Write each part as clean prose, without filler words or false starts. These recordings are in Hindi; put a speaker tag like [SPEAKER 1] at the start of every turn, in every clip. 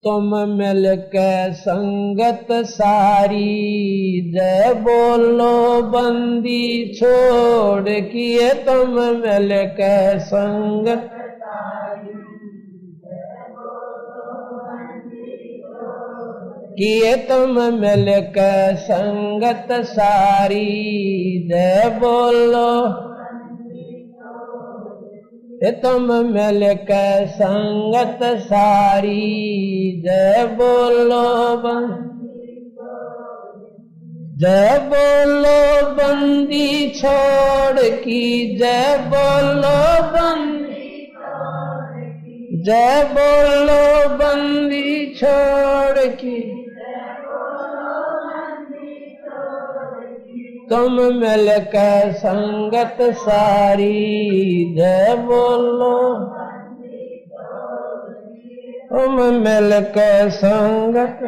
[SPEAKER 1] तुम मिल के संगत सारी, जय बोलो बंदी छोड़ किए तुम मिल के संगत, किए तुम मिल के संगत सारी, जय बोलो तुम मिल के संगत सारी, जय बोलो जय बोलो बंदी छोड़ की, जय बोलो बंदी, जय बोलो बंदी छोड़ की, तुम मिल के संगत सारी, जय बोलो तुम मिल के संगत,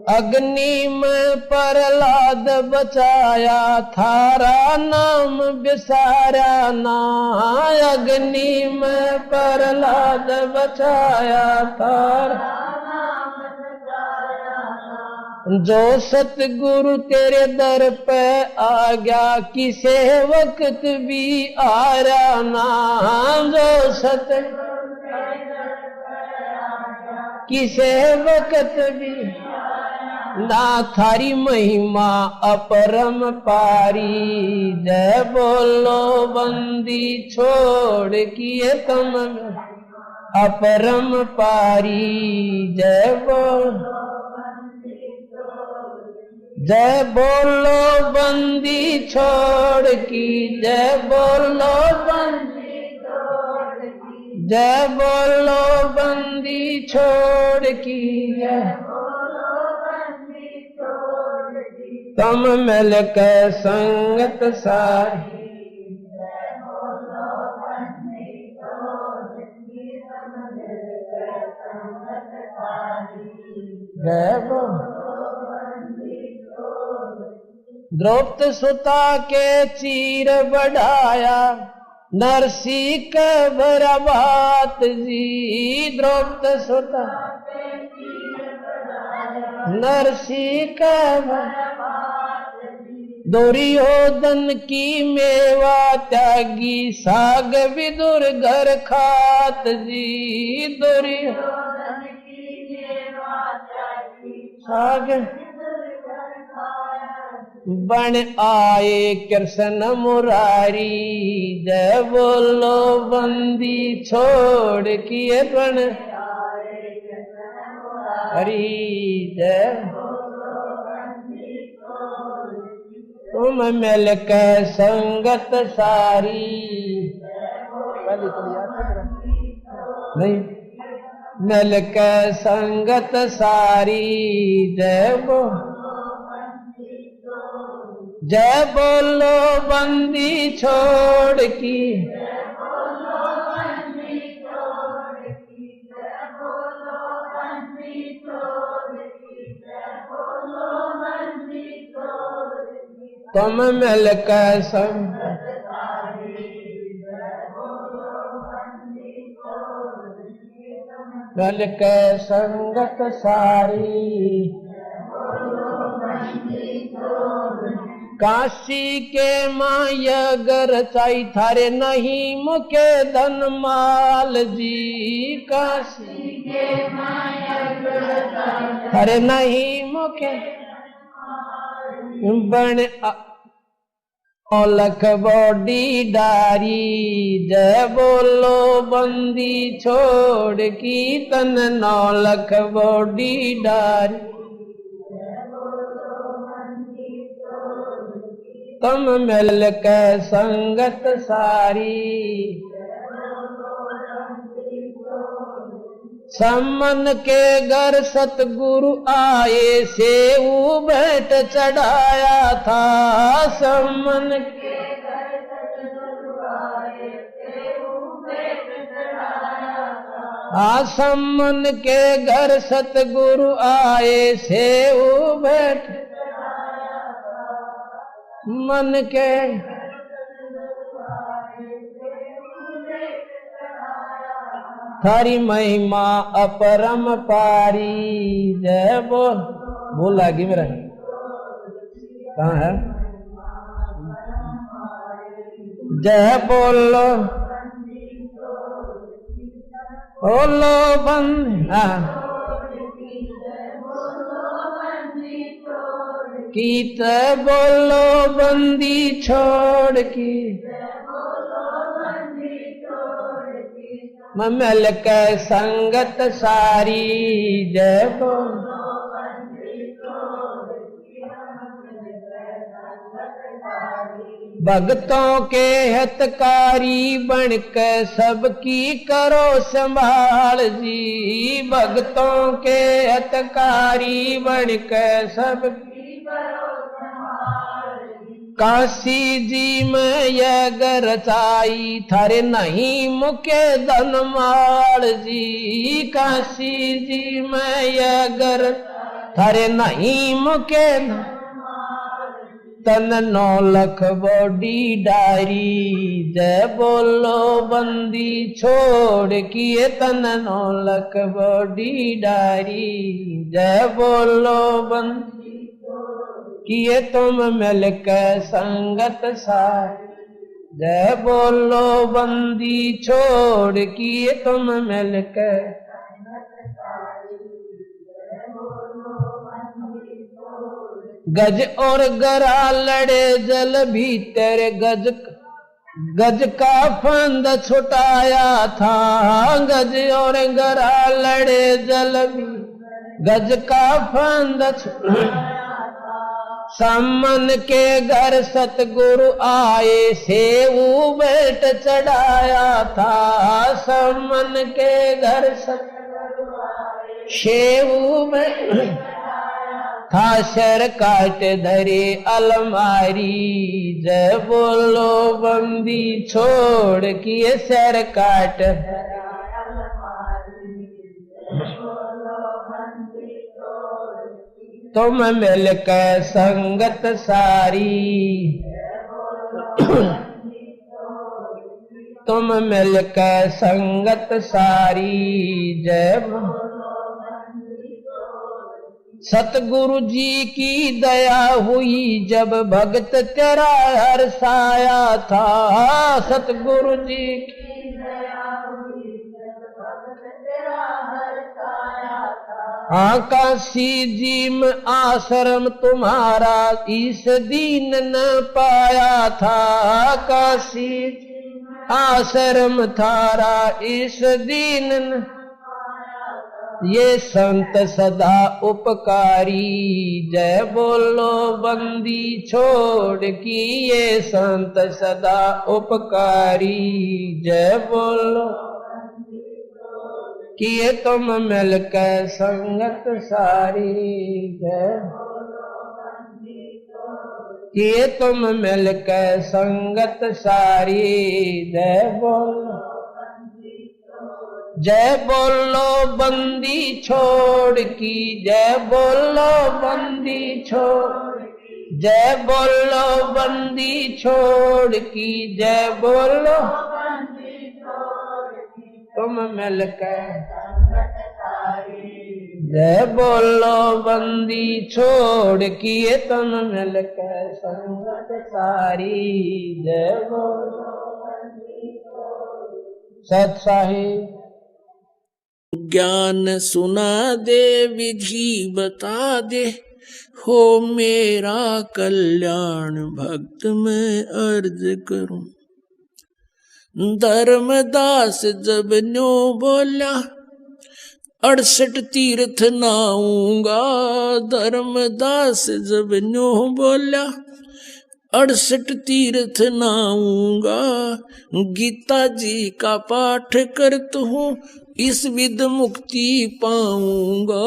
[SPEAKER 1] अग्नि में प्रहलाद बचाया, थारा नाम बिसारा ना, अग्नि में प्रहलाद बचाया थारा, जो सतगुरु तेरे दर पे आ गया, किसे वक्त भी आ रहा ना, जो सतगुरु किसे वक्त भी ना, थारी महिमा अपरम पारी, जय बोलो बंदी छोड़ किए तुम अपरम पारी, जय बोलो जय बोलो बंदी छोड़ की, जय बोलो बंदी, जय बोलो बंदी छोड़ की, जय तुम मिल के संगत सारी, जय बोलो द्रौपदी सुता के चीर बढ़ाया, नरसी के बराबात जी, द्रौपदी सुता नरसी के दुर्योधन की मेवा त्यागी, साग विदुर घर खात जी, दुर्योधन की मेवा त्यागी, साग बन आए कृष्ण मुरारी, जय बोलो बंदी छोड़ किए बन हरी, जय तुम मिल के संगत सारी, नहीं मिल के संगत सारी, जय बोलो जय बोलो बंदी छोड़ की, तुम मिल के संगत मिल के संगत सारी, काशी के माया गर चाई, थारे नहीं मुके धन माल जी, काशी के माया गर चाई, थारे नहीं मुके बन औलख बॉडी डारी, जय बोलो बंदी छोड़ की तन, 9 लाख बॉडी डारी, तुम मिल के संगत सारी, सम्मन के घर सतगुरु आए, सेऊ भेंट चढ़ाया था, सम्मन के घर सतगुरु आए, सेऊ भेंट चढ़ाया था, सम्मन के घर सतगुरु आए, सेऊ भेंट मन के थारी महिमा अपरम पारी। जय बोल लागी मेरा कहाँ है? जय बोलो बोलो बंद कीत बोलो बंदी छोड़ की ममल के संगत सारी। जय बोलो भक्तों के हितकारी बनके सबकी करो संभाल जी। भक्तों के हितकारी बनके सबकी करो संभाल जी। काशी जी में यह गरचाई थारे नहीं मुके धनमाल जी। काशी जी में यह गर थारे नहीं मुके तन 9 लाख बॉडी डारी। जय बोलो बंदी छोड़ किए तन 9 लाख बॉडी डारी। जय बोलो बंदी किए तुम मिलकर संगत सारी। जय बोलो बंदी छोड़ किए तुम मिलकर गज और गरा लड़े जल भीतर गज का फंद छुटाया था। गज और गरा लड़े जल भी गज का फंद सामन के घर सतगुरु आए सेऊ बेट चढ़ाया था। सामन के घर सतगुरु सेऊ बेट था सर काट धरे अलमारी। जय बोलो बंदी छोड़ किए सर काट तुम मिलकर संगत सारी। तुम मिलकर संगत सारी। जय सतगुरु जी की दया हुई जब भक्त तेरा हर्षाया था। सतगुरु जी की दया हुई जब भक्त तेरा हर्षाया था। काशी जी में आश्रम तुम्हारा इस दीन न पाया था। काशी आश्रम थारा इस दीन न ये संत सदा उपकारी। जय बोलो बंदी छोड़ की ये संत सदा उपकारी। जय बोलो किए तुम मिलकर संगत सारी। जय किए तुम मिलकर संगत सारी। जय बोलो जय बोलो बंदी छोड़ की। जय बोलो बंदी छोड़ जय बोलो बंदी छोड़ की। जय बोलो तुम मिलकर जय बोलो बंदी छोड़ किए तुम मिलकर संगत सारी। जय बोलो सत साहिब
[SPEAKER 2] ज्ञान सुना दे विधि बता दे हो मेरा कल्याण भक्त में अर्ज करूं। धर्मदास जब न्यो बोला 68 तीर्थ नाऊंगा। धर्मदास जब न्यो बोला 68 तीर्थ नाऊंगा। गीता जी का पाठ करता हूँ इस विध मुक्ति पाऊंगा।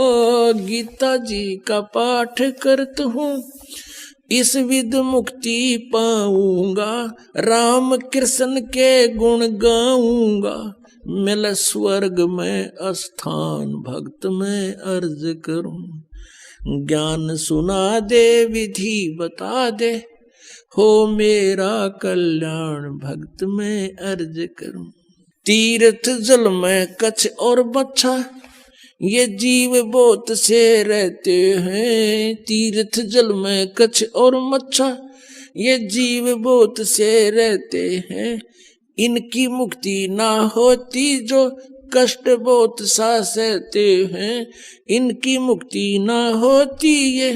[SPEAKER 2] गीता जी का पाठ करता हूँ इस विध मुक्ति पाऊंगा। राम कृष्ण के गुण गाऊंगा मिल स्वर्ग में स्थान भक्त में अर्ज करूं। ज्ञान सुना दे विधि बता दे हो मेरा कल्याण भक्त में अर्ज करूं। तीर्थ जल में कच्छ और बच्छा, ये जीव बहुत से रहते हैं। तीर्थ जल में कच्छ और मच्छा, ये जीव बहुत से रहते हैं। इनकी मुक्ति ना होती जो कष्ट बहुत सा सहते हैं। इनकी मुक्ति ना होती ये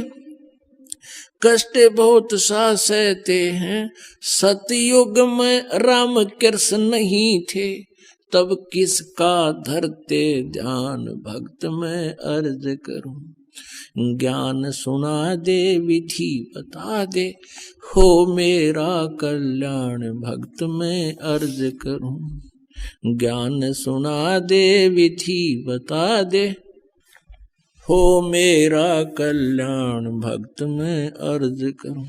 [SPEAKER 2] कष्ट बहुत सा सहते हैं। सतयुग में राम कृष्ण नहीं थे, तब किसका धरते ध्यान भक्त में अर्ज करूं। ज्ञान सुना दे विधि बता दे, हो मेरा कल्याण भक्त में अर्ज करूं। ज्ञान सुना दे विधि बता दे, हो मेरा कल्याण भक्त में अर्ज करूं।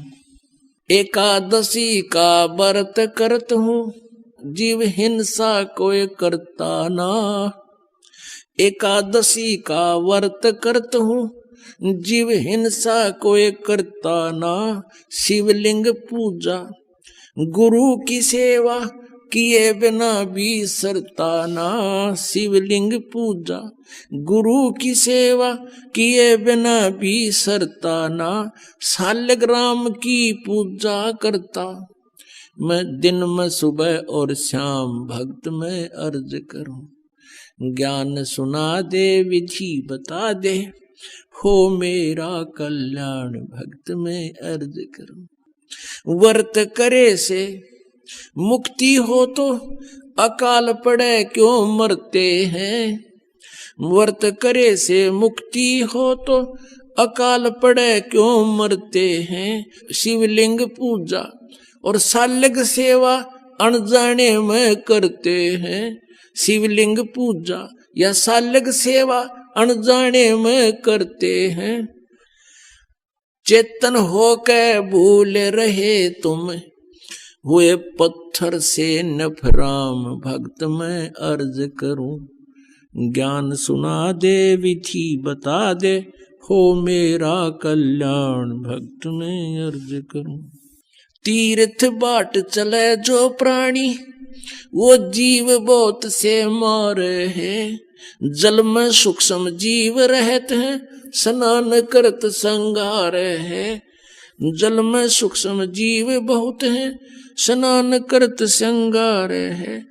[SPEAKER 2] एकादशी का व्रत करत हूँ, जीव हिंसा कोई करता ना। एकादशी का व्रत करत हूँ, जीव हिंसा कोई करता ना। शिवलिंग पूजा गुरु की सेवा, किए बिना भी सरता ना। शिवलिंग पूजा गुरु की सेवा, किए बिना भी सरता ना। शालिग्राम की पूजा करता मैं, दिन में सुबह और शाम भक्त में अर्ज करूं। ज्ञान सुना दे विधि बता दे, हो मेरा कल्याण भक्त में अर्ज करूं। व्रत करे से मुक्ति हो तो अकाल पड़े क्यों मरते हैं। व्रत करे से मुक्ति हो तो अकाल पड़े क्यों मरते हैं। शिवलिंग पूजा और शालिग सेवा अनजाने में करते हैं। शिवलिंग पूजा या शालिग सेवा अनजाने में करते हैं। चेतन होकर भूल रहे तुम, हुए पत्थर से नफराम भक्त में अर्ज करूं। ज्ञान सुना दे विधि बता दे, हो मेरा कल्याण भक्त में अर्ज करूं। तीर्थ बाट चले जो प्राणी, वो जीव बहुत से मारे हैं। जल में सूक्ष्म जीव रहते हैं, स्नान करत संगार है। जल में सूक्ष्म जीव बहुत हैं, स्नान करत संगार है।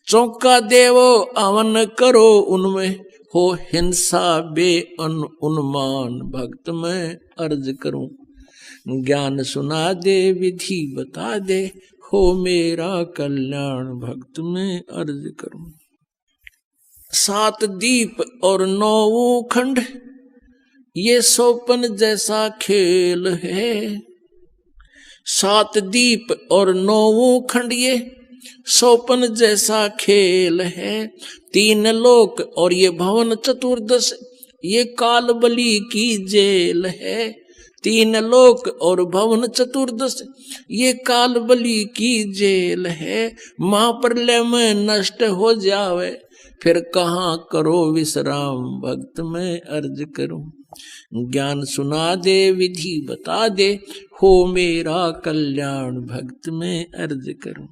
[SPEAKER 2] चौका देवो अवन करो उनमें, हो हिंसा बे उन्मान भक्त में अर्ज करूं। ज्ञान सुना दे विधि बता दे, हो मेरा कल्याण भक्त में अर्ज करूं। 7 दीप और 9 खंड, ये सोपन जैसा खेल है। 7 दीप और 9 खंड, ये सोपन जैसा खेल है। 3 लोक और ये भवन चतुर्दश, ये काल बलि की जेल है। 3 लोक और भवन चतुर्दश, ये काल बलि की जेल है। महाप्रलय में नष्ट हो जावे, फिर कहाँ करो विश्राम भक्त में अर्ज करूं। ज्ञान सुना दे विधि बता दे, हो मेरा कल्याण भक्त में अर्ज करूं।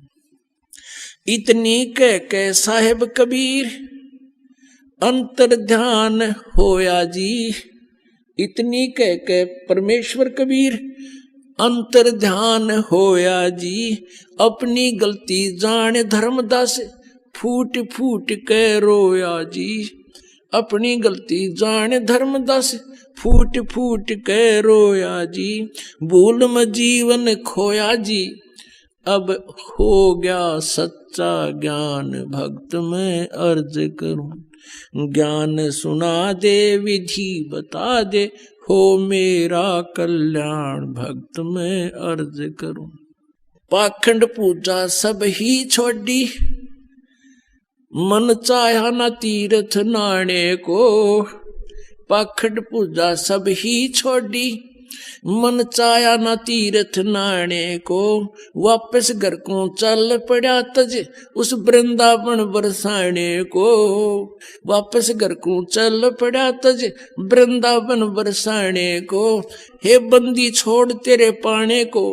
[SPEAKER 2] इतनी कह साहिब कबीर अंतर ध्यान होया जी। इतनी कह परमेश्वर कबीर अंतर ध्यान होया जी। अपनी गलती जाने धर्मदास, फूट फूट के रोया जी। अपनी गलती जाने धर्मदास, फूट फूट के रोया जी। भूल में जीवन खोया जी, अब हो गया सच्चा ज्ञान भक्त में अर्ज करूं। ज्ञान सुना दे विधि बता दे, हो मेरा कल्याण भक्त में अर्ज करूं। पाखंड पूजा सब ही छोड़ी, मन चाहा न तीर्थ नाने को। पाखंड पूजा सब ही छोड़ी, मन चाया न तीर्थ नाने को। वापस घर को चल पड़ा तज, उस वृंदावन बरसाने को। वापस घर को चल पड़ा तज, वृंदावन बरसाने को। हे बंदी छोड़ तेरे पाने को,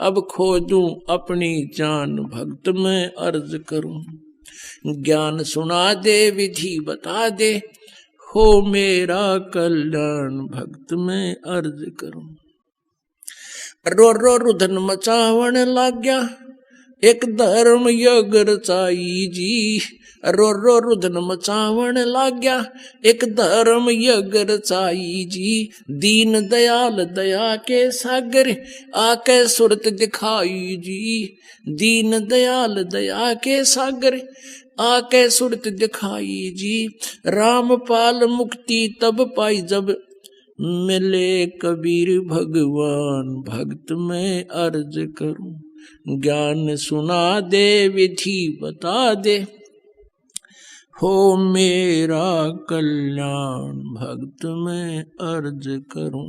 [SPEAKER 2] अब खोजूं अपनी जान भक्त में अर्ज करूं। ज्ञान सुना दे विधि बता दे, हो मेरा कल्याण भक्त मैं अर्ज करूं। रो रो रुधन मचावण लाग गया, एक धर्म यज्ञ रचाई जी। रो रो रुधन मचावण लाग गया, एक धर्म यज्ञ रचाई जी। दीन दयाल दया के सागर, आके सुरत दिखाई जी। दीन दयाल दया के सागर, आके सुरत दिखाई जी। रामपाल मुक्ति तब पाई जब, मिले कबीर भगवान भक्त मैं अर्ज करूं। ज्ञान सुना दे विधि बता दे, हो मेरा कल्याण भक्त मैं अर्ज करूं।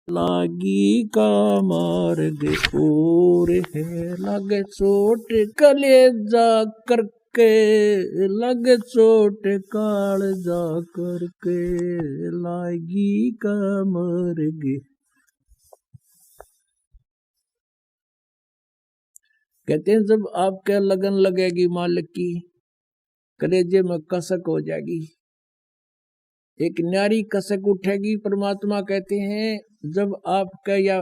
[SPEAKER 2] लागी का मार्ग और है, लगे चोट कलेजा करके, लगे चोट कालजा करके, लागी का मार्ग। कहते हैं जब आपके लगन लगेगी मालिक की, कलेजे में कसक हो जाएगी, एक न्यारी कसक उठेगी। परमात्मा कहते हैं जब आपका या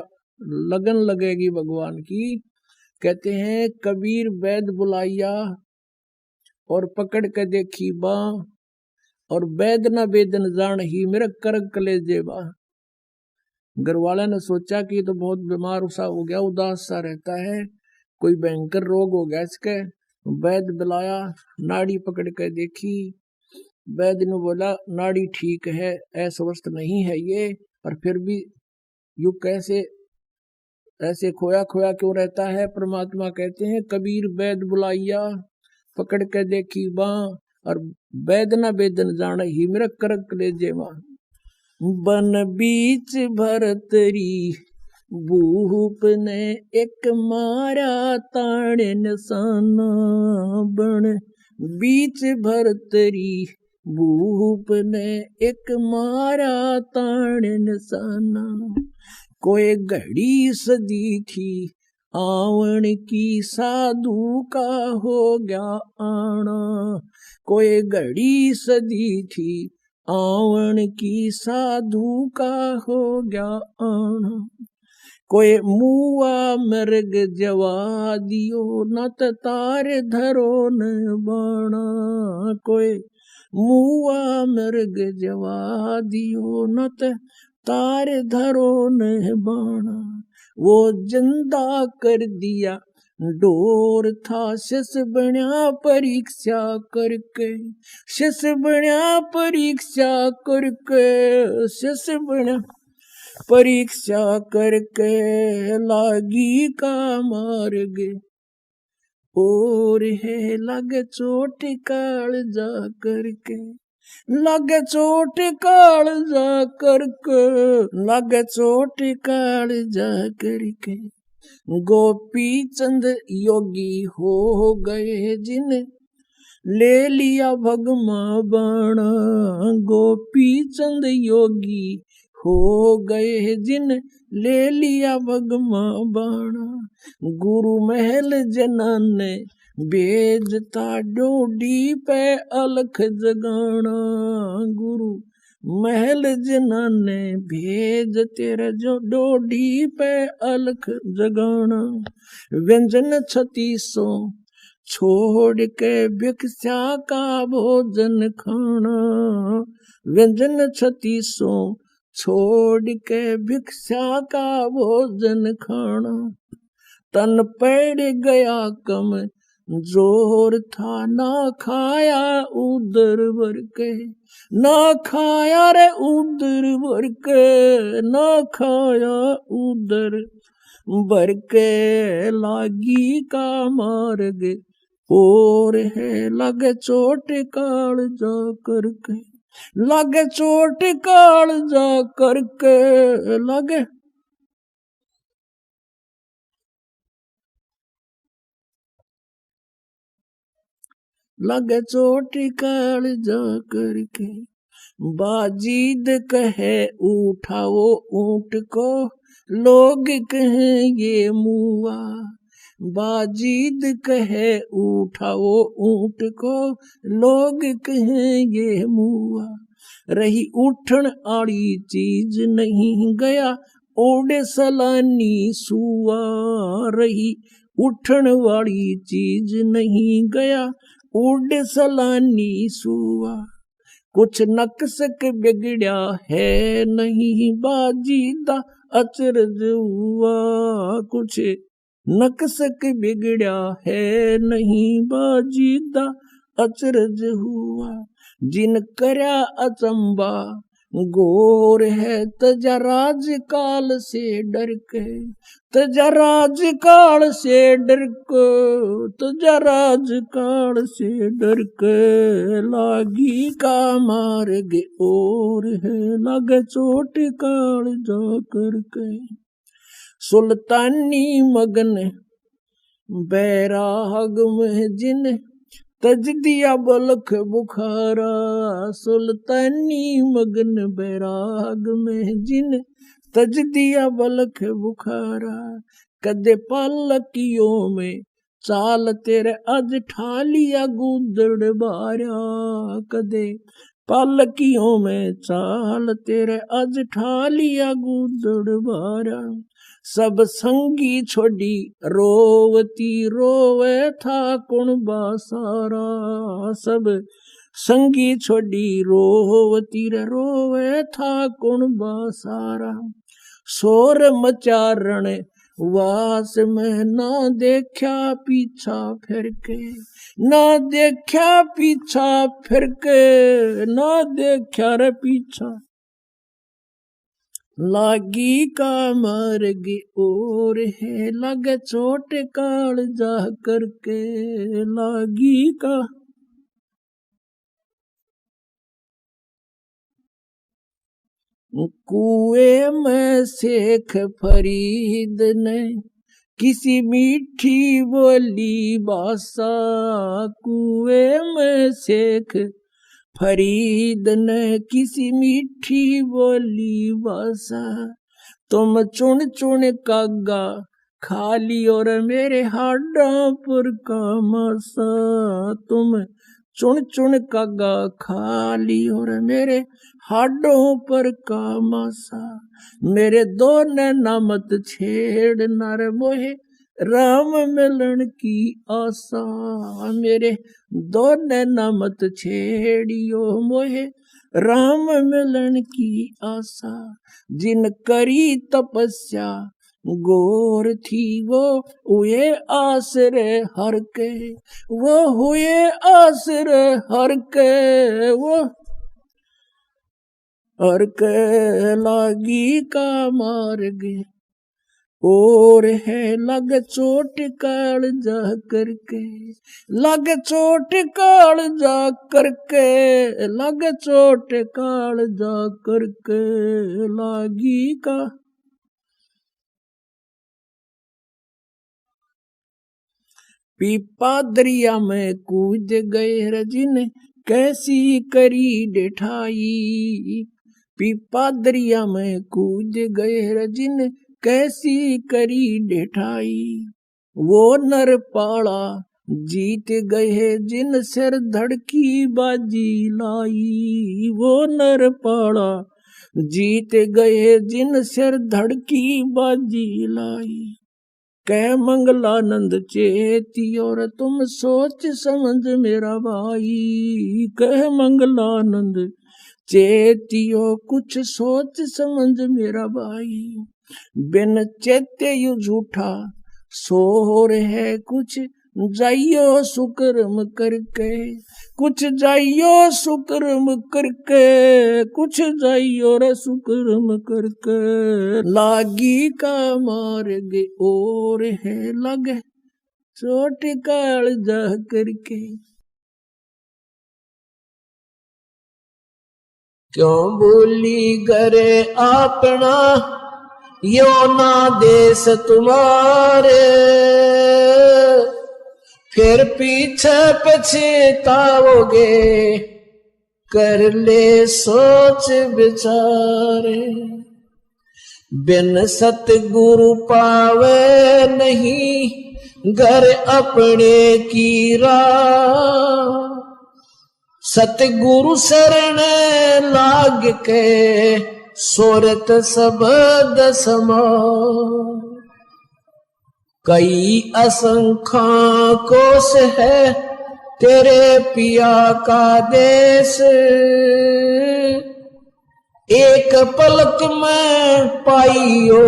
[SPEAKER 2] लगन लगेगी भगवान की, कहते हैं कबीर वैद बुलाइया और पकड़ के देखी बा, और वैद न वेदन जान ही मेरा करक कलेजे बा। घर वाले ने सोचा कि तो बहुत बीमार सा हो गया, उदास सा रहता है, कोई भयंकर रोग हो गया इसके। वैद बुलाया, नाड़ी पकड़ के देखी, वैद्य ने बोला नाड़ी ठीक है, अस्वस्थ नहीं है ये, और फिर भी यू कैसे ऐसे खोया खोया क्यों रहता है। परमात्मा कहते हैं कबीर वैद बुलाइया, पकड़ के देखी बाँ, और वैद न वेदन जान ही मेरा करक कलेजे मां। बन बीच भरतरी भूप ने एक मारा ताण निशाना, बन बीच भरतरी भूप ने एक मारा ताण निशाना। कोई घड़ी सदी थी आवन की, साधु का हो गया आना। कोई घड़ी सदी थी आवन की, साधु का हो गया आना। कोई मुआ मृग जवा दियो, न तार धरो न बाणा। कोई मुआ मृग जवा दियो, न तार धरो न बाणा। वो जिंदा कर दिया डोर था, शिष बन्या परीक्षा करके, शिष बन्या परीक्षा करके, शिष बन्या परीक्षा करके, लागी का मार्ग और है, लगे चोट काल जा करके, लगे चोट काल जा करके, लगे चोट काल जा करके। गोपी चंद योगी हो गए जिन, ले लिया भगमा बाणा। गोपी चंद योगी हो गए जिन, ले लिया भगमा बाणा। गुरु महल जनान ने भेजता डोडी पे अलख जगाना। गुरु महल जनान ने भेज तेरे जो डोडी पे अलख जगाना। व्यंजन 3600 छोड़ के भिक्षा का भोजन खाना। व्यंजन 3600 छोड़ के भिक्षा का भोजन खाना। तन पड़ गया कम जोर था, ना खाया उदर भर के, ना खाया रे उदर भर के, ना खाया उदर भर के। लागी का मार्ग और है, लगे चोट काल जा करके, लगे चोट काल जा करके, लगे लगे चोट काल जा करके। बाजीद कहे उठाओ ऊंट को, लोग कहें ये मुआ। बाजीद कहे उठाओ ऊंट को, लोग कहें ये मुआ। रही उठन आड़ी चीज नहीं गया, ओडे सलानी सुआ। रही उठन वाली चीज नहीं गया, ओडे सलानी सुआ। कुछ नक्सक बिगड़या है नहीं, बाजीदा अचरज हुआ। कुछ नक्सक बिगड़या है नहीं, बाजीदा अचरज हुआ। जिन करया अचंबा गोर है, तजा राज काल से डर के। तजा राज काल से डर के, तजा राज काल से डर के। लागी का मार्ग और है, लगे चोट काल जा करके। सुल्तानी मगन बैराग में जिन, तज दिया बलख बुखारा। सुल्तानी मगन बैराग में जिन, तज दिया बलख बुखारा। कदे पालकियों में चाल तेरे, अज ठालिया गुदड़ बारा। कदे पालकियों में चाल तेरे, अज ठालिया गुदड़ बारा। सब संगी छोड़ी रोवती रोवे था कुण बासारा। सब संगी छोड़ी रोवती रोवे था कुण बासारा। शोर मचारण वास में, ना देखा पीछा फिर के। ना देखा पीछा फिर के, ना देखा रे पीछा। लागी का मार्ग और है, लगे चोट काल जा करके। लागी का कुएं में शेख फरीद ने किसी मीठी बोली बासा। कुएं में शेख फरीद ने किसी मीठी बोली बासा। तुम चुन चुन कागा खाली और मेरे हाडों पर का मासा। तुम चुन चुन कागा खाली और मेरे हाडों पर का मासा। मेरे दो नैना मत छेड़ नर मोहे, राम मिलन की आशा। मेरे दो नैना मत छेड़ियो मोहे, राम मिलन की आशा। जिन करी तपस्या गोर थी, वो हुए आसरे हर के। वो हुए आसरे हर के, वो हर के। लागी का मार्ग और है, लग चोट काल जा करके। लग चोट काल जा करके, लग चोट काल जा करके। लागी का पीपा दरिया में कूद गए रजिन, कैसी करी डिठाई। पीपा दरिया में कूद गए रजिन, कैसी करी डिठाई। वो नर पाड़ा जीत गए जिन, सिर धड़की बाजी लाई। वो नर पाड़ा जीत गए जिन, सिर धड़की बाजी लाई। कह मंगलानंद चेती और तुम सोच समझ मेरा भाई। कह मंगलानंद चेतियो कुछ सोच समझ मेरा भाई। बिन चेते यू झूठा सोर है, कुछ जाइयो सुकर्म करके। कुछ जाइयो सुकर्म करके, कुछ जाइयो रे सुकर्म करके। लागी का मार्ग और है, लगे चोट काल जा करके। क्यों भूली करे अपना, यो ना देश तुम्हारे। फिर पीछे पछताओगे, कर ले सोच विचारे। बिन सतगुरु पावे नहीं,
[SPEAKER 1] घर अपने की राह, सतगुरु शरण लाग के सोरत सबद समा। कई असंख्या कोस है तेरे पिया का देश, एक पलक में पाइयो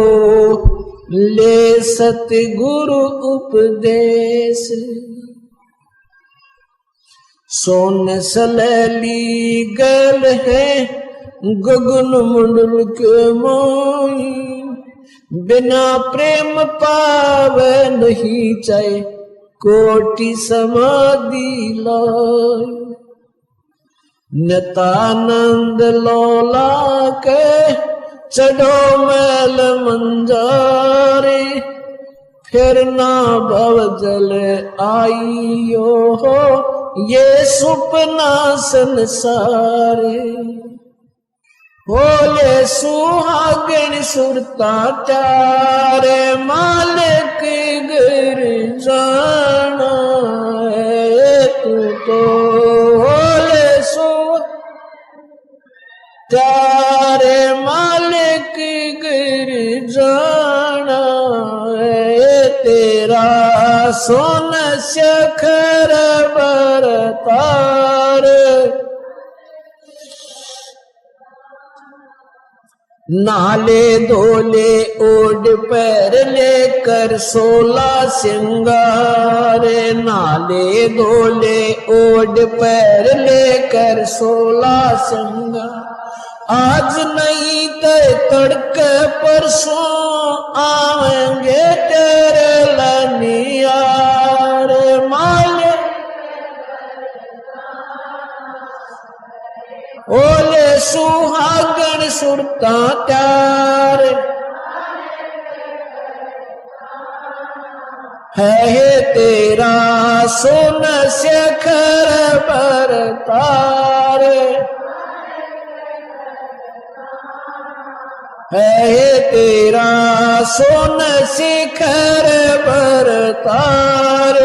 [SPEAKER 1] ले सतगुरु उपदेश। सोन सलैली गल है गगन मंडल के मोई, बिना प्रेम पावे नहीं चाहे कोटि समाधि लाई। नितानंद लोला के चढ़ो मैल मंजारे, फिर ना भव जल आइयो हो ये सुपना संसारे। बोले सुहागन सुरता चारे मालिक गिर जाना है तू तो। बोले सु तारे मालिक गिर जाना है तेरा सोन शखर बरतार। नाले धोले ओढ़ पैर लेकर 16 सिंगार, नाले धोले ओढ़ पैर लेकर 16 सिंगार। आज नहीं तो तड़के परसों आएंगे तेरे लनियार। माले ओले सुहागन सुरता त्यार, है तेरा सोन शेखर बरतार। है तेरा सोन शिखर बरतार।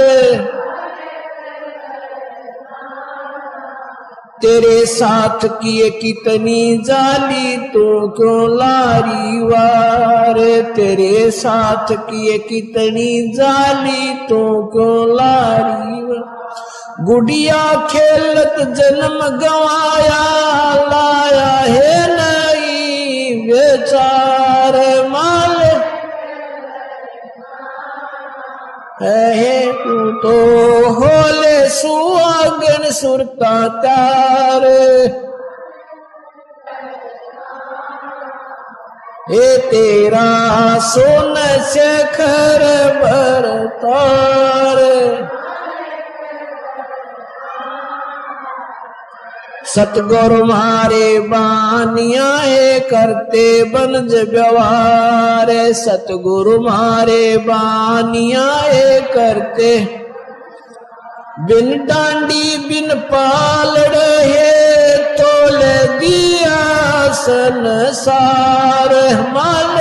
[SPEAKER 1] तेरे साथ किए कितनी जाली तू क्यों लारी वार। तेरे साथ किए कितनी जाली तू क्यों लारी वार। गुड़िया खेलत जन्म गवाया लाया है नई बेचार। माल है तू तो होले सुहागन सुरता तार। हे तेरा सोन शेखर बरतार। सतगुरु मारे बानिया करते बनज व्यवहार। सतगुरु मारे बानिया करते बिन डांडी बिन पालड़ है तोल दिया संसार। माल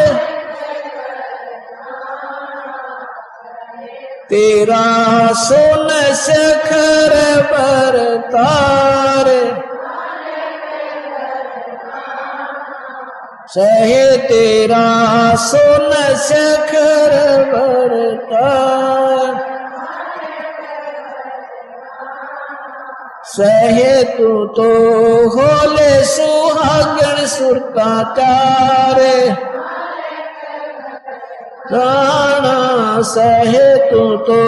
[SPEAKER 1] तेरा सोन शेखर बरतार। सहे तेरा सोन शेखर बरतार। सहे तू तो होले सुहागन सुरता तार। राणा सहे तू तो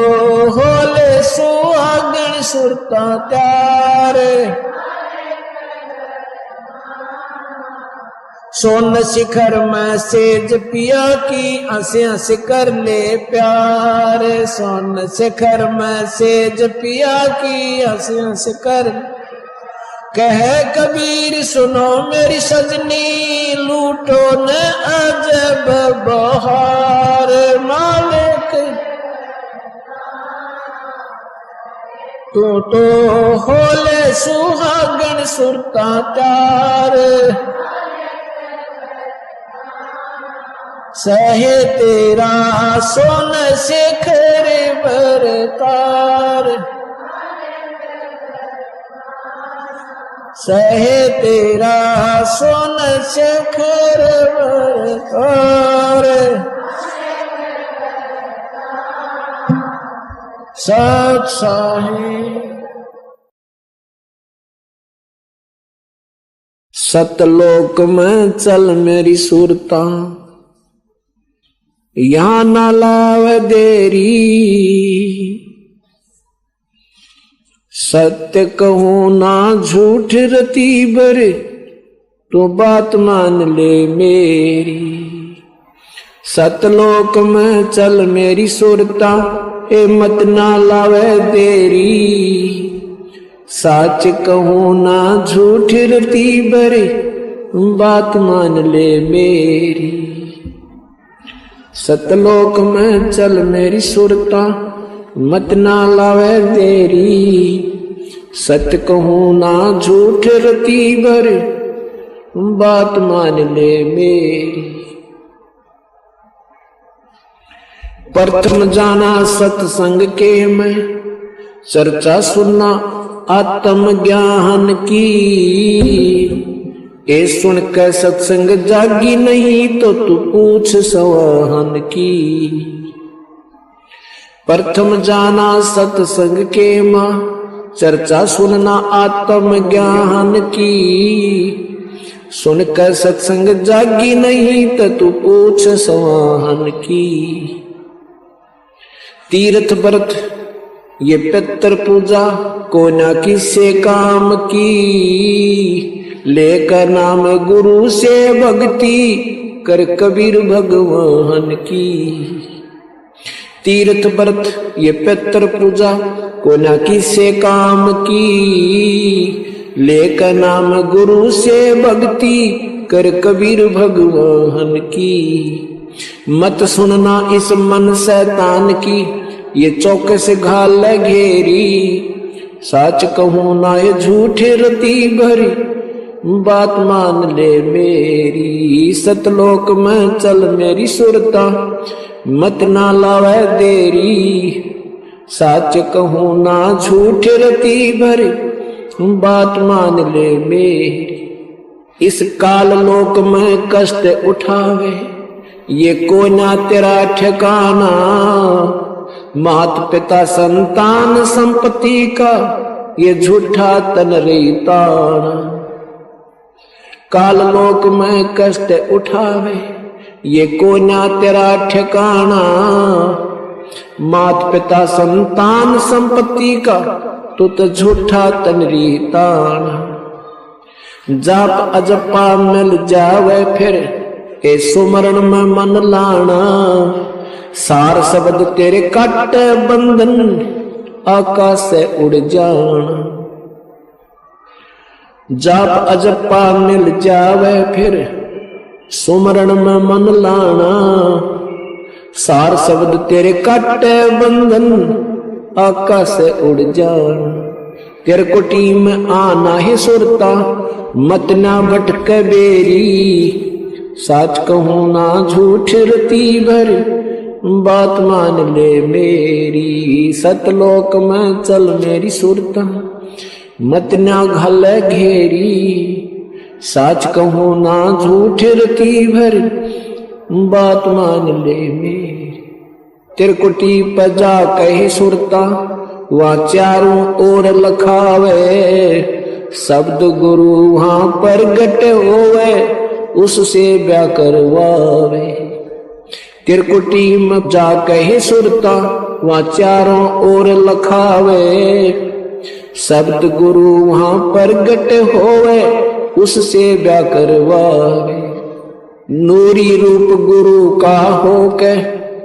[SPEAKER 1] होले सुहागन सुरता तार। सोन शिखर में सेज पिया की हंसे हंस कर ले प्यार। सोन शिखर में सेज पिया की हंसे हंस कर। कह कबीर सुनो मेरी सजनी लूटो न अजब बहार। मालिक तू तो होले सुहागन सुरता तार। सहे तेरा सोन शिखर बरतार, सहे तेरा सोन शिखर बरतार। सत साहिब सतलोक में चल मेरी सुरता, यहाँ ना लाव देरी। सत्य कहूं ना झूठ रती बर, तो बात मान ले मेरी। सतलोक में चल मेरी सुरता, ए मत ना लावे देरी। साच कहूं ना झूठ रती बरे, बात मान ले मेरी। सतलोक में चल मेरी सुरता, मत ना लावे देरी। सत्य कहूं ना झूठ रती बरे, बात मान ले मेरी। प्रथम जाना सत्संग के मैं, चर्चा सुनना आत्म ज्ञान की। ए सुन के सत्संग जागी नहीं, तो तू पूछ सवाहन की। प्रथम जाना सत्संग के मां, चर्चा सुनना आत्म ज्ञान की। सुन के सत्संग जागी नहीं, तो तू पूछ सवाहन की। तीर्थ व्रत ये पितर पूजा, को ना किसे काम की। लेकर नाम गुरु से भक्ति, कर कबीर भगवान की। तीर्थ व्रत ये पितर पूजा, को ना किसे काम की। लेकर नाम गुरु से भक्ति, कर कबीर भगवान की। मत सुनना इस मन शैतान की, ये चौकस घाल घेरी। साच कहूं ना ये झूठे रती भरी, बात मान ले मेरी। सतलोक में चल मेरी सुरता, मत ना लावे देरी। साच कहूं ना झूठे रती भरी, बात मान ले मेरी। इस काल लोक में कष्ट उठावे, ये कोई ना तेरा ठिकाना। मात पिता संतान संपत्ति का, ये झूठा तन रीताना। काल लोक में कष्ट उठावे, ये कोई ना तेरा ठिकाना। मात पिता संतान संपत्ति का, तो झूठा तन रीताना। जाप अजपा मिल जावे फिर, ए सुमरण में मन लाना। सार शब्द तेरे काट बंधन, आकाश से उड़ जाना। जाप अजपा मिल जावे फिर, सुमरण में मन लाना। सार शब्द तेरे काट बंधन, आकाश से उड़ जाना। तेरे कुटी में आना ही सुरता, मत ना भटके बेरी। साच कहूं ना झूठ रती भर, बात मान ले मेरी। सतलोक में चल मेरी सुरता, मत ना घल घेरी। साच कहूं ना झूठ रती भर, बात मान ले मेरी। तिरकुटी पजा कही सुरता, वहाँ चारों ओर लखावे। शब्द गुरु वहाँ प्रगट होवे, उससे ब्याह करवावे। तिरकुटी में जा कहे सुरता, वहाँ चारों ओर लखावे। शब्द गुरु वहाँ प्रगट होवे, उससे ब्याह करवावे। नूरी रूप गुरु का होके,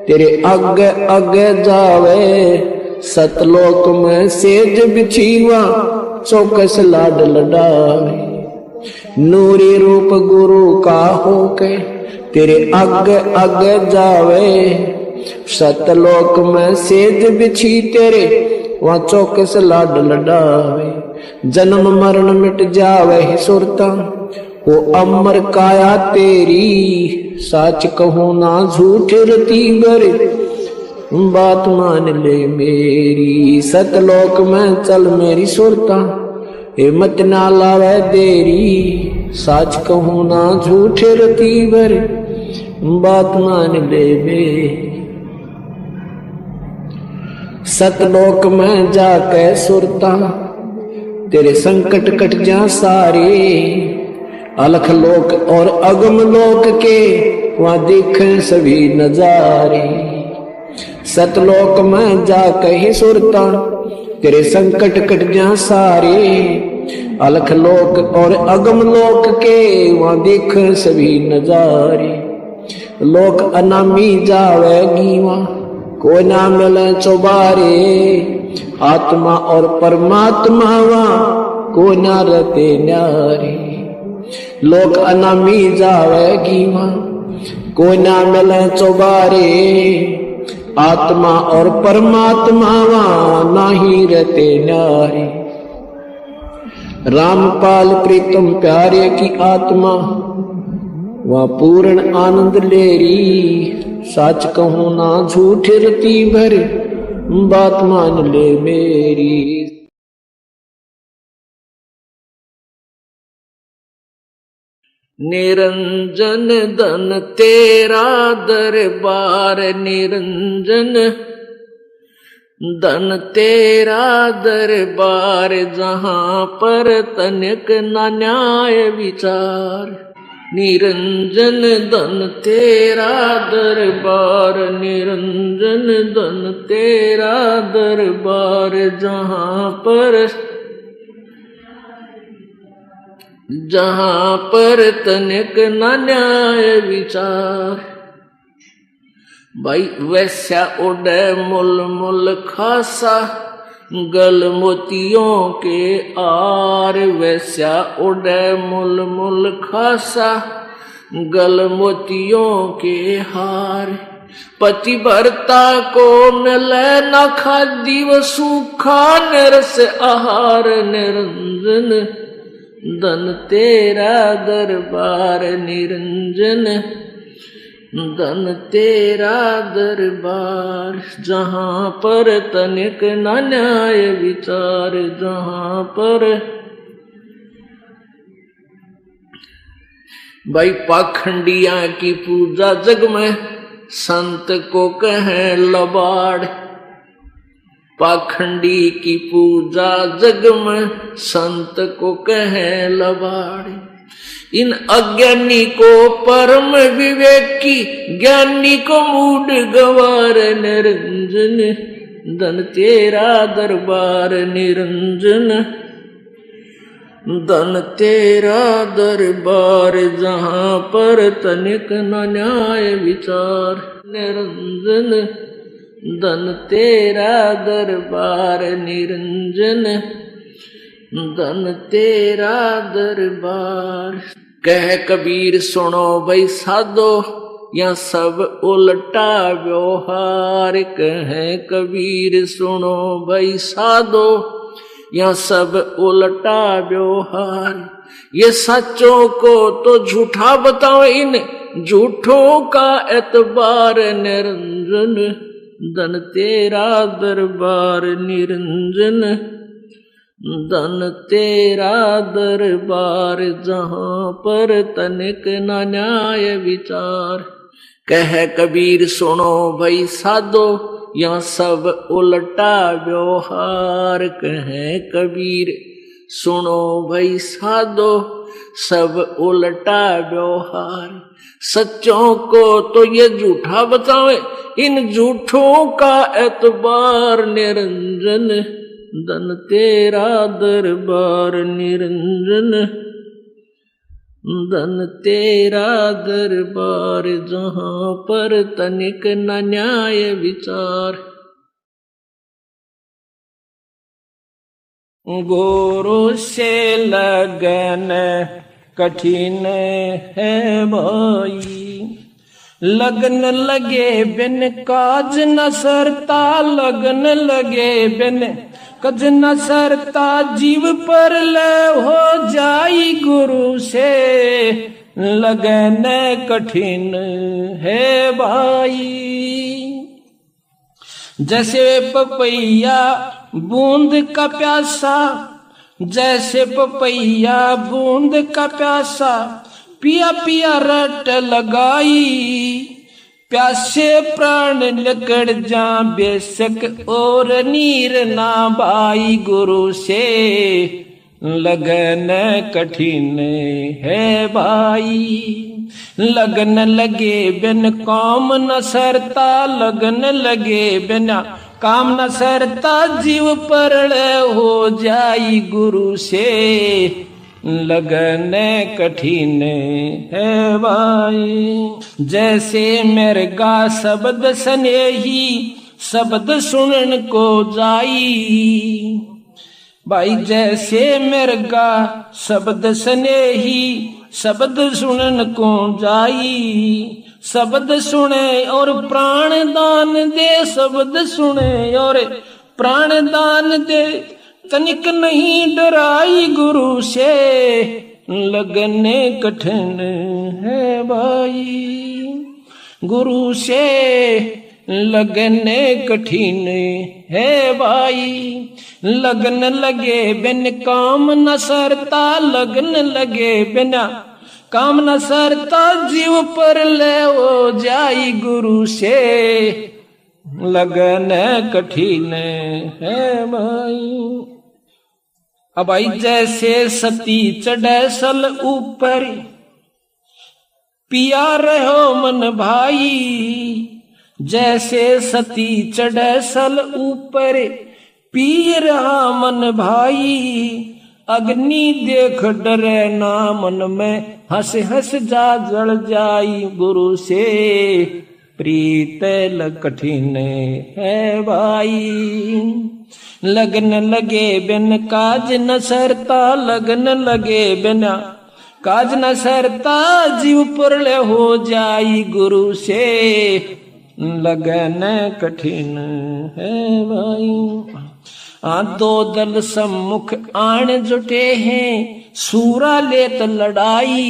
[SPEAKER 1] तेरे आगे आगे जावे। सतलोक में सेज बिछीवा, चौकस लाड लडावे। नूरी रूप गुरु का होके, तेरे आगे आगे जावे। सतलोक में सेज बिछी तेरे, वहाँ चौकस लाड लडावे। जन्म मरण मिट जावे ही सुरता,
[SPEAKER 2] वो अमर काया तेरी, सच कहूं ना झूठ रती बर, बात मान ले मेरी। सतलोक में चल मेरी सुरता, हिम्मत ना लावे देरी, सच कहूं ना झूठ रती बर, बात मान ले मेरी। सतलोक में जाके सुरता, तेरे संकट कट जा सारे, अलख लोक और अगम लोक के वहां देखें सभी नजारे। सतलोक में जाके ही सुरता, तेरे संकट कट जा सारे, अलख लोक और अगम लोक के वहां देखें सभी नजारे। लोक अनामी जावेगी वहां, कोई ना मिले चौबारे, आत्मा और परमात्मा वहां कोई ना रहते न्यारे। लोक अनामी जावेगी वहां, कोई ना मिले चौबारे, आत्मा और परमात्मा वहां नाही रहते न्यारे। रामपाल प्रीतम प्यारे की आत्मा वहां पूर्ण आनंद लेरी, सच कहूं ना झूठ रती भर, बात मान ले मेरी। निरंजन धन तेरा दरबार, निरंजन धन तेरा दरबार, जहां पर तनिक न न्याय विचार। निरंजन धन तेरा दरबार, निरंजन धन तेरा दरबार, जहां पर तनिक न न्याय विचार। भाई वैश्या उड़े मुल मुल खासा, गल मोतियों के आर। वैश्या उड़े मुल मुल खासा, गल मोतियों के हार। पतिव्रता को मिले न खादी व सूखा निरस आहार। निरंजन धन तेरा दरबार, निरंजन धन तेरा दरबार, जहां पर तनिक न न्याय विचार। जहां पर भाई पाखंडिया की पूजा जग में, संत को कहें लबाड़। पाखंडी की पूजा जग में, संत को कहें लबाड़। इन अज्ञानी को परम विवेकी, ज्ञानी को मूड गवार। निरंजन धन तेरा दरबार, निरंजन धन तेरा दरबार, जहां पर तनिक न न्याय विचार। निरंजन धन तेरा दरबार, निरंजन धन तेरा दरबार। कह कबीर सुनो भाई साधो, या सब उल्टा व्यवहार। कह कबीर सुनो भाई साधो, या सब उल्टा व्यवहार। ये सच्चों को तो झूठा बताओ, इन झूठों का एतबार। निरंजन धन तेरा दरबार, निरंजन धन तेरा दरबार, जहां पर तनिक न न्याय विचार। कह कबीर सुनो भाई साधो, या सब उल्टा व्यवहार। कह कबीर सुनो भाई साधो, सब उल्टा व्यवहार। सच्चों को तो ये झूठा बतावे, इन झूठों का एतबार। निरंजन धन तेरा दरबार, निरंजन धन तेरा दरबार, जहां पर तनिक न न्याय विचार। गुरु से लगन कठिन है भाई, लगन लगे बिन काज न सरता। लगन लगे बिन
[SPEAKER 1] कज न सरता जीव पर ले हो जाई गुरु से लगने कठिन है भाई। जैसे पपैया बूंद का प्यासा, जैसे पपैया बूंद का प्यासा, पिया पिया रट लगाई, प्यासे प्राण लकड़ जा बेशक और नीर ना भाई, गुरु से लगन कठिन है भाई। लगन लगे बिन काम न सरता, लगन लगे बिना काम न सरता, जीव परल हो जाई गुरु से लगन कठिन है भाई। जैसे मृगा शब्द स्नेही शब्द सुनन को जाई भाई, जैसे मृगा शब्द स्नेही शब्द सुनन को जाई, शब्द सुने और प्राण दान दे, शब्द सुने और प्राण दान दे, तनिक नहीं डराई गुरु से लगने कठिन है भाई, गुरु से लगने कठिन है भाई। लगन लगे बिन काम न सरता, लगन लगे बिना काम न सरता, जीव पर ले हो जाई गुरु से लगन कठिन है भाई। अब आई जैसे सती चढ़े सल ऊपर, पिया रहो मन भाई, जैसे सती चढ़े सल ऊपर, पी रहा मन भाई, अग्नि देख डरे ना मन में, हंस हंस जा जल जाई, गुरु से प्रीत कठिन है भाई। लगन लगे बिन काज न सरता, लगन लगे बिना काज न सरता, जीव पुरल हो जाई गुरु से लगन कठिन है भाई। दो दल सम्मुख आण जुटे हैं, सूरा लेत लड़ाई,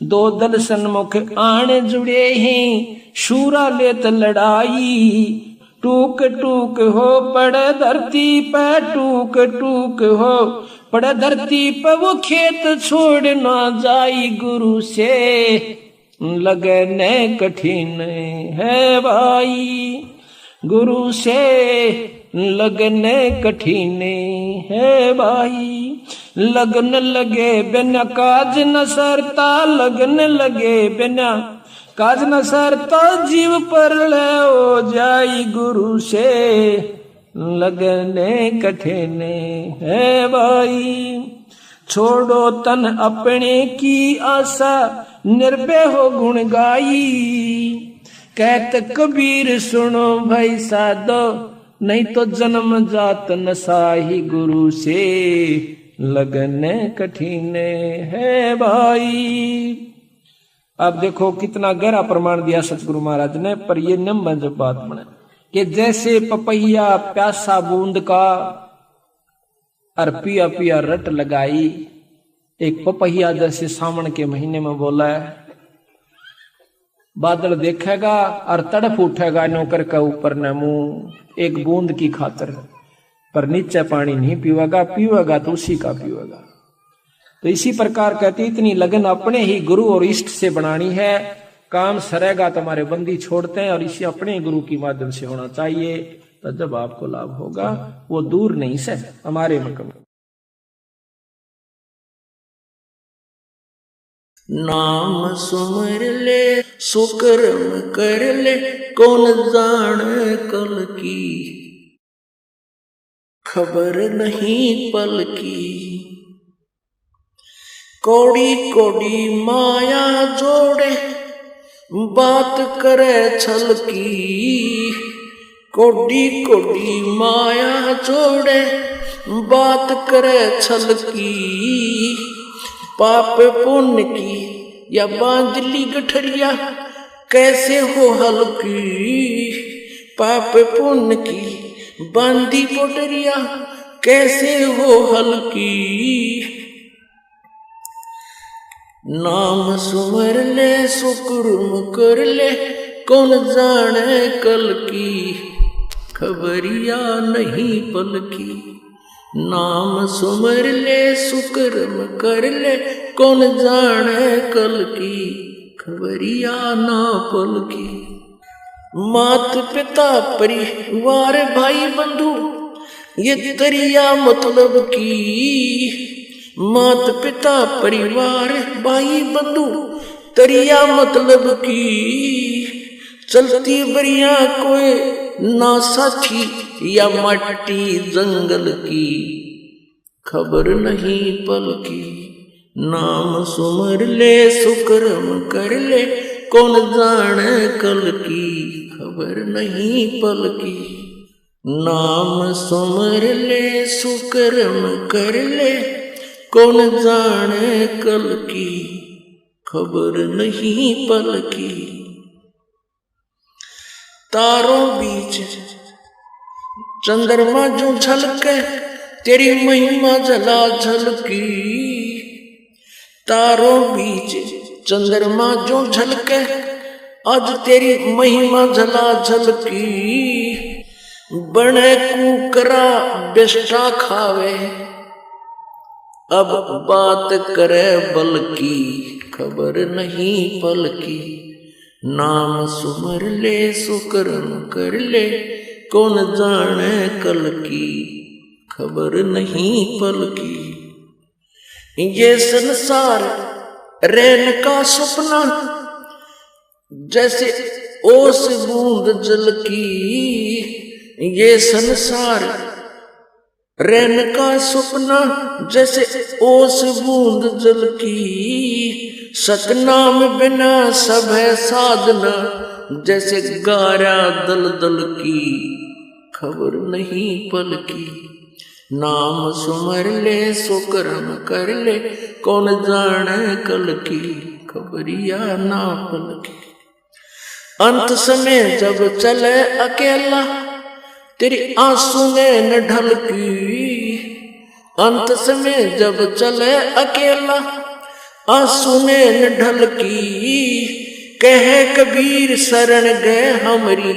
[SPEAKER 1] दो दल सन्मुख आण जुड़े हैं, शूरा लेत लड़ाई, टूक टूक हो पड़े धरती पे, टूक टूक हो पड़े धरती पे, वो खेत छोड़ ना जाई गुरु से लगने कठिन है भाई, गुरु से लगने कठिन है भाई। लगन लगे बिना काज न सरता, लगन लगे बिना काज न सरता, जीव पर ले हो जाई गुरु से लगने कठिन है भाई। छोड़ो तन अपने की आशा, निर्भय हो गुण गाई, कहत कबीर सुनो भाई साधो, नहीं तो जन्म जात न साही, गुरु से लगने कठिन है भाई। अब देखो कितना गहरा प्रमाण दिया सतगुरु महाराज ने, पर ये निम्न जब बात बने कि जैसे पपैया प्यासा बूंद का और पिया पिया रट लगाई, एक पपैया जैसे सावन के महीने में बोला है, बादल देखेगा और तड़प उठेगा नौकर का ऊपर न मुंह एक बूंद की खातर, पर नीचे पानी नहीं पीवेगा, पीवेगा तो उसी का पीवेगा। तो इसी प्रकार कहती इतनी लगन अपने ही गुरु और इष्ट से बनानी है, काम सरेगा तुम्हारे बंदी छोड़ते हैं और इसी अपने गुरु की माध्यम से होना चाहिए, तो जब आपको लाभ होगा वो दूर नहीं से हमारे मकम।
[SPEAKER 2] नाम सुमर ले सुकर्म कर ले, कौन जाने कल की खबर नहीं पल की। कौड़ी कौड़ी माया जोड़े बात करे छल की, कौड़ी कौड़ी माया जोड़े बात करे छल की। पाप पुण्य की या बांधली गठरिया कैसे हो हल्की, पाप पुण्य की बांधी पोटरिया कैसे हो हल्की। नाम सुमर ले सुकुर्म कर ले कौन जाने कल की, खबरिया नहीं पलकी। नाम सुमर ले सुकर्म कर ले कौन जाने कल की, खबरिया ना पलकी। मात पिता परिवार भाई बंधु ये तरिया मतलब की। मात पिता परिवार भाई बंधु तरिया मतलब की। चलती बरिया कोई ना साथी या मट्टी जंगल की, खबर नहीं पल की। नाम सुमर ले सुकर्म कर ले कौन जाने कल की, खबर नहीं पल की। नाम सुमर ले सुकर्म कर ले कौन जाने कल की, खबर नहीं पल की। तारों बीच चंद्रमा जो झलके तेरी महिमा जला झलकी। तारों बीच चंद्रमा जो झलके आज तेरी महिमा जला झलकी। बने कुकरा बेस्टा खावे अब बात करे बल की, खबर नहीं पल की। नाम सुमर ले सुकर्म कर ले कौन जाने कल की, खबर नहीं पल की। ये संसार रैन का सपना जैसे ओस बूंद जल की। ये संसार रैन का सपना जैसे ओस बूंद जल की। सतनाम बिना सब है साधना जैसे गारा दल दल की, खबर नहीं पल की। नाम सुमर ले सुकर्म कर ले कौन जाने कल की, खबरिया ना पल की। अंत समय जब चले अकेला तेरी आंसू ने न ढलकी। अंत समय जब चले अकेला आंसू ने न ढलकी। कहे कबीर शरण गए हमरी,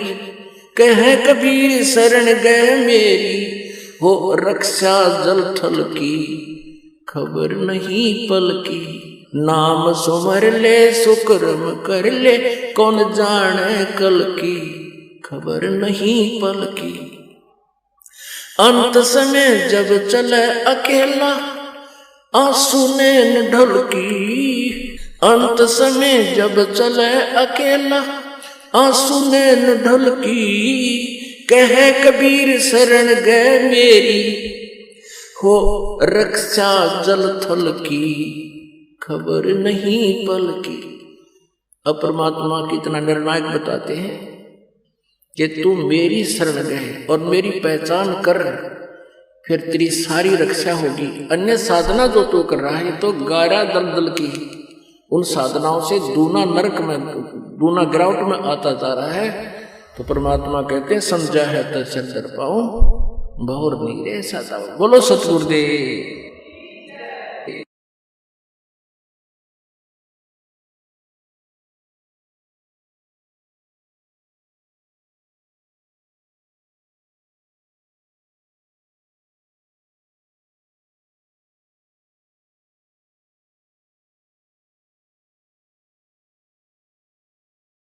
[SPEAKER 2] कहे कबीर शरण गए मेरी, हो रक्षा जल थल की, खबर नहीं पल की। नाम सुमर ले सुकर्म कर ले कौन जाने कल की, खबर नहीं पल की। अंत समय जब चले अकेला आंसू ने न ढलकी। अंत समय जब चले अकेला आंसू ने न ढलकी। कहे कबीर शरण गए मेरी, हो रक्षा जल थल की, खबर नहीं पल की। अब परमात्मा कितना निर्णायक बताते हैं कि तू मेरी शरण गए और मेरी पहचान कर, फिर तेरी सारी रक्षा होगी। अन्य साधना जो तू कर रहा है तो गारा दलदल की, उन साधनाओं से दूना नरक में, दूना गिरावट में आता जा रहा है। तो परमात्मा कहते हैं समझा है तो चंदर पाऊं बहुर नीरे सदा। बोलो सतगुरुदेव।